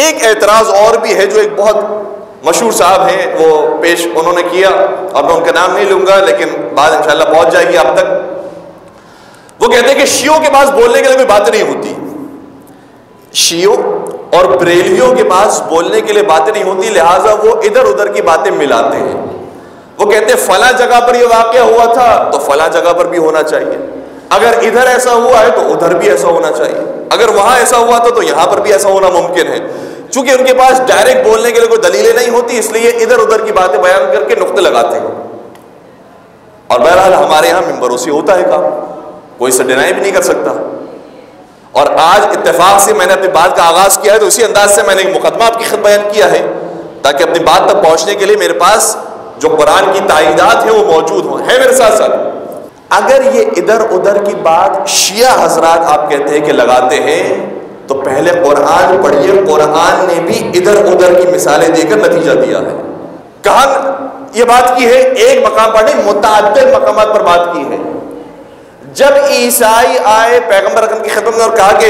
ایک اعتراض اور بھی ہے جو ایک بہت مشہور صاحب ہیں وہ پیش انہوں نے کیا، اور میں ان کا نام نہیں لوں گا لیکن بات انشاءاللہ پہنچ جائے گی آپ تک. وہ کہتے ہیں کہ شیعوں کے پاس بولنے کے لیے کوئی باتیں نہیں ہوتی، شیعوں اور بریلویوں کے پاس بولنے کے لیے باتیں نہیں ہوتی، لہٰذا وہ ادھر ادھر کی باتیں ملاتے ہیں. وہ کہتے ہیں فلاں جگہ پر یہ واقعہ ہوا تھا تو فلاں جگہ پر بھی ہونا چاہیے، اگر ادھر ایسا ہوا ہے تو ادھر بھی ایسا ہونا چاہیے، اگر وہاں ایسا ہوا تھا تو یہاں پر بھی ایسا ہونا ممکن ہے. چونکہ ان کے پاس ڈائریکٹ بولنے کے لیے کوئی دلیلیں نہیں ہوتی، اس لیے ادھر ادھر کی باتیں بیان کر کے نقطے لگاتے ہیں. اور بہرحال ہمارے یہاں ممبروں سے ہوتا ہے کام، کوئی اسے ڈینائی بھی نہیں کر سکتا. اور آج اتفاق سے میں نے اپنی بات کا آغاز کیا ہے تو اسی انداز سے میں نے ایک مقدمہ آپ کی خدمت بیان کیا ہے تاکہ اپنی بات تک پہنچنے کے لیے میرے پاس جو قرآن کی تائیدات ہیں وہ موجود ہوں. ہے میرے ساتھ ساتھ؟ اگر یہ ادھر ادھر کی بات شیعہ حضرات آپ کہتے ہیں کہ لگاتے ہیں تو پہلے قرآن پڑھیے، قرآن نے بھی ادھر ادھر کی مثالیں دے کر نتیجہ دیا ہے. کہاں یہ بات کی ہے؟ ایک مقام پر نہیں، متعدد مقامات پر بات کی ہے. جب عیسائی آئے پیغمبر اکرم کی خدمت میں اور کہا کہ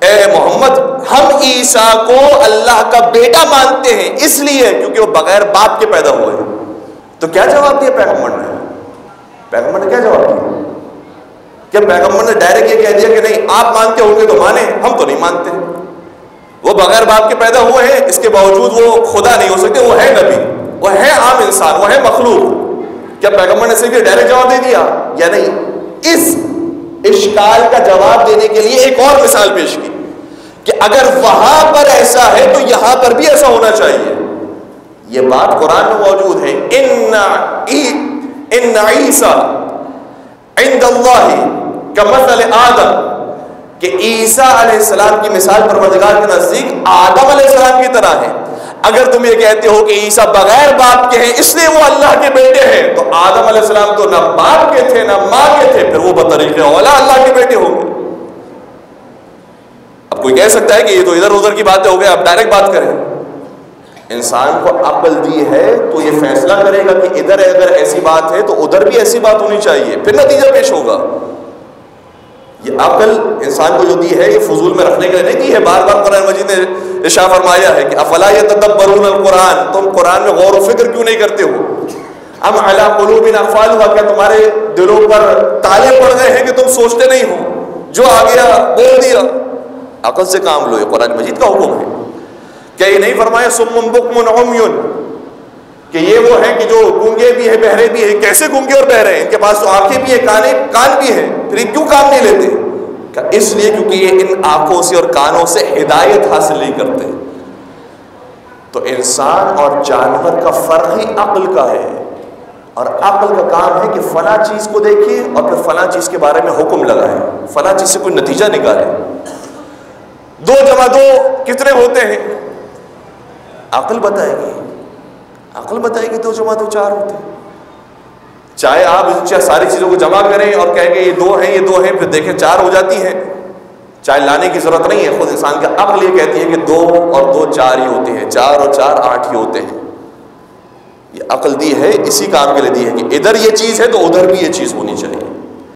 اے محمد ہم عیسیٰ کو اللہ کا بیٹا مانتے ہیں اس لیے کیونکہ وہ بغیر باپ کے پیدا ہوئے ہیں، تو کیا جواب دیا پیغمبر نے؟ پیغمبر نے کیا جواب دیا؟ کیا پیغمبر نے ڈائریکٹ یہ کہہ دیا کہ نہیں آپ مانتے ہوں گے تو مانیں، ہم تو نہیں مانتے، وہ بغیر باپ کے پیدا ہوئے ہیں اس کے باوجود وہ خدا نہیں ہو سکتے، وہ ہے نبی، وہ ہے عام انسان، وہ ہے مخلوق. کیا پیغمبر نے صرف ڈائریکٹ جواب دے دیا یا نہیں؟ اس اشکال کا جواب دینے کے لیے ایک اور مثال پیش کی کہ اگر وہاں پر ایسا ہے تو یہاں پر بھی ایسا ہونا چاہیے. یہ بات قرآن میں موجود ہے، ان عیسیٰ عند اللہ کمثل آدم، کہ عیسیٰ علیہ السلام کی مثال پروردگار کے نزدیک آدم علیہ السلام کی طرح ہے. اگر تم یہ کہتے ہو کہ عیسیٰ بغیر باپ کے ہیں اس لیے وہ اللہ کے بیٹے ہیں، تو آدم علیہ السلام تو نہ باپ کے تھے نہ ماں کے تھے، پھر وہ بطریق اولا اللہ کے بیٹے ہوں گے. اب کوئی کہہ سکتا ہے کہ یہ تو ادھر ادھر کی باتیں ہو گئی، اب ڈائریکٹ بات کریں. انسان کو عقل دی ہے تو یہ فیصلہ کرے گا کہ ادھر اگر ایسی بات ہے تو ادھر بھی ایسی بات ہونی چاہیے، پھر نتیجہ پیش ہوگا. یہ عقل انسان کو جو دی ہے یہ فضول میں رکھنے کے لیے نہیں دی ہے. بار بار قرآن مجید نے ارشاد فرمایا ہے کہ افلا یتدبرون القرآن، تم قرآن میں غور و فکر کیوں نہیں کرتے ہو؟ ام علی قلوب اقفالها، کیا تمہارے دلوں پر تالے پڑ گئے ہیں کہ تم سوچتے نہیں ہو؟ جو آ گیا بول دیا. عقل سے کام لو، یہ قرآن مجید کا حکم ہے. کیا یہ نہیں فرمایا صم بکم عمی، کہ یہ وہ ہیں کہ جو گونگے بھی ہیں بہرے بھی ہیں؟ کیسے گونگے اور بہرے ہیں؟ ان کے پاس تو آنکھیں بھی ہیں کان بھی ہیں، پھر یہ کیوں کام نہیں لیتے؟ کہ اس لیے کیونکہ یہ ان آنکھوں سے اور کانوں سے ہدایت حاصل نہیں کرتے. تو انسان اور جانور کا فرق ہی عقل کا ہے، اور عقل کا کام ہے کہ فلاں چیز کو دیکھے اور پھر فلاں چیز کے بارے میں حکم لگائے، فلاں چیز سے کوئی نتیجہ نکالے. 2 + 2 کتنے ہوتے ہیں؟ عقل بتائے گی، عقل بتائے گی 2 + 2 4 ہوتے ہیں. چاہے آپ ساری چیزوں کو جمع کریں اور کہیں کہ یہ 2 ہیں یہ 2 ہیں، پھر دیکھیں 4 ہو جاتی ہیں، چاہے لانے کی ضرورت نہیں ہے. خود انسان کا عقل یہ کہتی ہے کہ 2 اور 2 4 ہی ہوتے ہیں، 4 اور 4 8 ہی ہوتے ہیں. یہ عقل دی ہے اسی کام کے لیے دی ہے کہ ادھر یہ چیز ہے تو ادھر بھی یہ چیز ہونی چاہیے.